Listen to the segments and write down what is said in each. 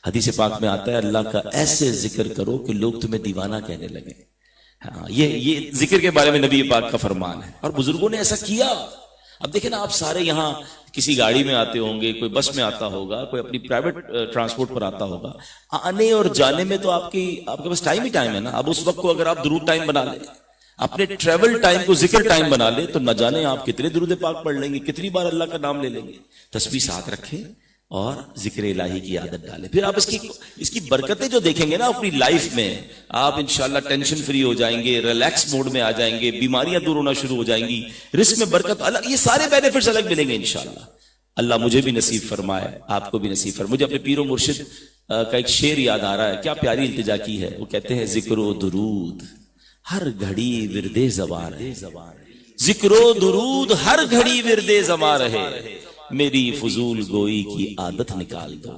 حدیث پاک میں آتا ہے اللہ کا ایسے ذکر کرو کہ لوگ تمہیں دیوانہ کہنے لگیں. ہاں یہ ذکر کے بارے میں نبی پاک کا فرمان ہے اور بزرگوں نے ایسا کیا. اب دیکھیں نا آپ سارے یہاں کسی گاڑی میں آتے ہوں گے, کوئی بس میں آتا ہوگا, کوئی اپنی پرائیویٹ ٹرانسپورٹ پر آتا ہوگا. آنے اور جانے میں تو آپ کے پاس ٹائم ہی ٹائم ہے نا. اب اس وقت کو اگر آپ درود ٹائم بنا لیں, اپنے ٹریول ٹائم کو ذکر ٹائم بنا لیں, تو نہ جانے آپ کتنے درود پاک پڑھ لیں گے, کتنی بار اللہ کا نام لے لیں گے. تسبیح ساتھ رکھیں اور ذکر الہی کی عادت ڈالیں. پھر آپ اس کی برکتیں جو دیکھیں گے نا اپنی لائف میں, آپ انشاءاللہ ٹینشن فری ہو جائیں گے, ریلیکس موڈ میں آ جائیں گے, بیماریاں دور ہونا شروع ہو جائیں گی, رزق میں برکت الگ, یہ سارے بینیفٹس الگ ملیں گے انشاءاللہ. اللہ مجھے بھی نصیب فرمائے, آپ کو بھی نصیب فرمائے. مجھے اپنے پیر و مرشد کا ایک شعر یاد آ رہا ہے, کیا پیاری التجا کی ہے. وہ کہتے ہیں ذکر و درود ہر گھڑی ورد زباں رہے, ذکر و درود ہر گھڑی ورد زباں رہے, میری فضول گوئی کی عادت نکال دو.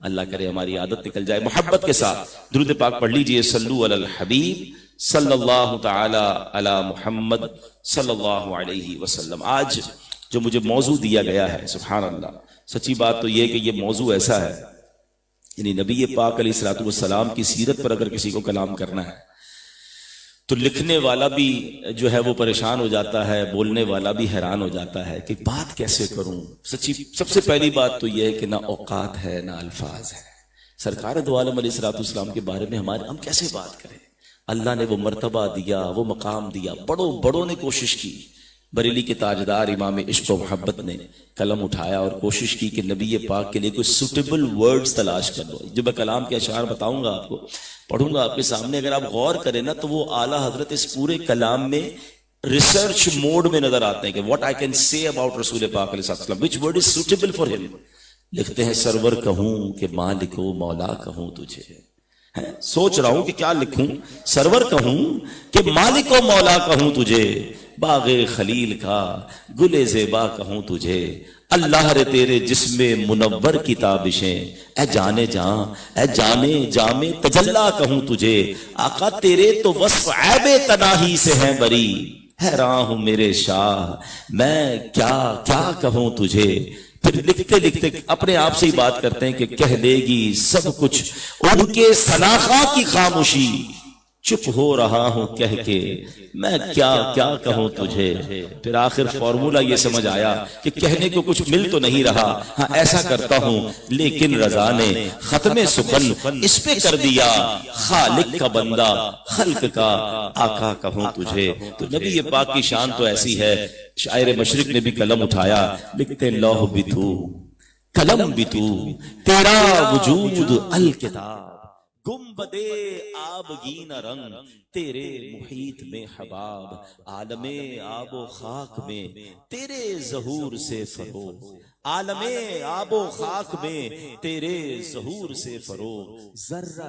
اللہ کرے ہماری عادت نکل جائے. محبت کے ساتھ درود پاک پڑھ لیجئے. صلو علی الحبیب صلی اللہ تعالی علی محمد صلی اللہ علیہ وسلم. آج جو مجھے موضوع دیا گیا ہے, سبحان اللہ, سچی بات تو یہ کہ یہ موضوع ایسا ہے, یعنی نبی پاک علیہ الصلوۃ والسلام کی سیرت پر اگر کسی کو کلام کرنا ہے تو لکھنے والا بھی جو ہے وہ پریشان ہو جاتا ہے, بولنے والا بھی حیران ہو جاتا ہے کہ بات کیسے کروں. سچی سب سے پہلی بات تو یہ ہے کہ نہ اوقات ہے نہ الفاظ ہے. سرکار دو عالم علیہ الصلوۃ والسلام کے بارے میں ہم کیسے بات کریں. اللہ نے وہ مرتبہ دیا, وہ مقام دیا, بڑوں نے کوشش کی. بریلی کے تاجدار امام عشق و محبت نے قلم اٹھایا اور کوشش کی کہ نبی پاک کے لیے کوئی سوٹیبل ورڈز تلاش کر لو. جو میں کلام کے اشعار بتاؤں گا آپ کو, پڑھوں گا آپ کے سامنے, اگر آپ غور کریں نا تو وہ اعلیٰ حضرت اس پورے کلام میں ریسرچ موڈ میں نظر آتے ہیں کہ what I can say about رسول پاک علیہ السلام, which word is suitable for him. لکھتے ہیں سرور کہوں کہ مالک و مولا کہوں تجھے. سوچ رہا ہوں کہ کیا لکھوں. سرور کہوں کہ مالک و مولا کہوں تجھے, باغ خلیل کا گل زیبا کہوں تجھے, اللہ رے تیرے جسم منور کی تابشیں, اے جانے جاں اے جانے جامع تجلا کہوں تجھے. آقا تیرے تو وصف عیب تناہی سے ہیں بری, حیران ہوں میرے شاہ میں کیا کیا کہوں تجھے. پھر لکھتے لکھتے اپنے آپ سے ہی بات کرتے ہیں کہ کہہ دے گی سب کچھ ان کے ثناخواں کی خاموشی, چپ ہو رہا ہوں کہہ کے میں کیا کیا کہوں تجھے. پھر آخر فارمولہ یہ سمجھ آیا کہ کہنے کو کچھ مل تو نہیں رہا, ہاں ایسا کرتا ہوں لیکن رضا نے ختم سخن اس پہ کر دیا, خالق کا بندہ خلق کا آقا کہوں تجھے. تو نبی پاک کی شان تو ایسی ہے. شاعر مشرق نے بھی قلم اٹھایا, لکھتے لوح بھی تو قلم بھی تو, تیرا وجود الکتاب, گنبدے آبگین رنگ تیرے محیط میں حباب, عالم آب و خاک میں تیرے ظہور سے فروغ, عالم آب و خاک میں تیرے ظہور سے فروغ, ذرہ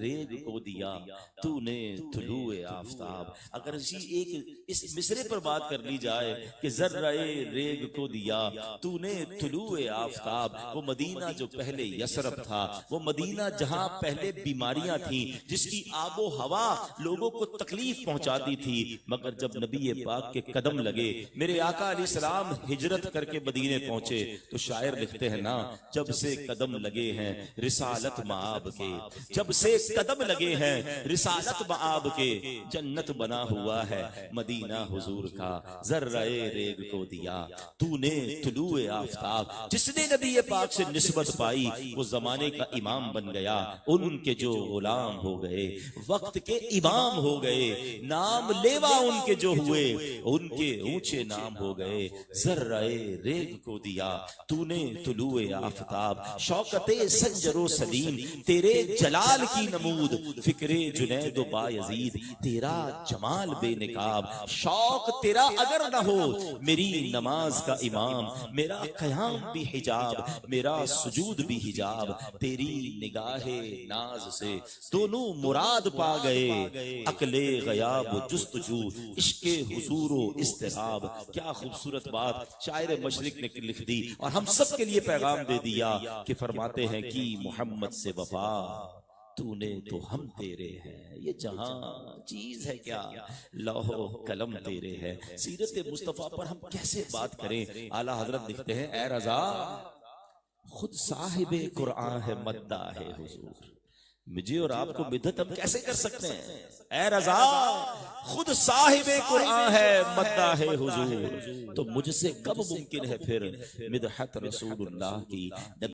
ریگ کو دیا تو نے طلوع آفتاب. اگر اس مصرے پر بات کر لی جائے کہ ذرہ ریگ کو دیا تو نے طلوع آفتاب, وہ مدینہ جو پہلے یثرب تھا, وہ مدینہ جہاں پہلے بیماریاں تھیں, جس کی آب و ہوا لوگوں کو تکلیف پہنچاتی تھی, مگر جب نبی پاک کے قدم لگے, میرے آقا علیہ السلام ہجرت کر کے مدینے پہنچے, تو شاعر لکھتے ہیں نا, جب سے قدم لگے ہیں رسالت مآب کے, جب سے قدم لگے ہیں رسالت مآب کے, جنت بنا ہوا ہے مدینہ حضور کا, ذرہ ریگ کو دیا تو نے طلوع آفتاب. جس نے نبی پاک سے نسبت پائی وہ زمانے کا امام بن گیا, ان کے جو غلام ہو گئے وقت کے امام ہو گئے, نام لیوا ان کے جو ہوئے ان کے اونچے نام ہو گئے. ذرہ ریگ کو دیا تو نے طلوع آفتاب, شوکت سنجر و سلیم تیرے جلال کی نمود, فکر جنید و بایزید تیرا جمال بے نقاب. شوق تیرا اگر نہ ہو میری نماز کا امام, میرا قیام بھی حجاب میرا سجود بھی حجاب, تیری نگاہ ناز سے دونوں مراد پا گئے, عقل غیاب و جستجو عشق حضور و اضطراب. کیا خوبصورت بات شاعر مشرق نے لکھ دی اور ہم سب کے لیے پیغام دے دیا کہ فرماتے ہیں کہ محمد سے وفا تو نے تو ہم تیرے ہیں, یہ جہاں چیز ہے کیا لوح و قلم تیرے ہے. سیرت مصطفیٰ پر ہم کیسے بات کریں. اعلیٰ حضرت لکھتے ہیں اے رضا خود صاحب قرآن ہے مداح ہے حضور. مجھے اور آپ کو بدعت ہم کیسے کر سکتے ہیں؟ اے رضا خود صاحب قرآن ہے مداح ہے حضور، تو مجھ سے کب ممکن ہے پھر مدحت رسول اللہ کی؟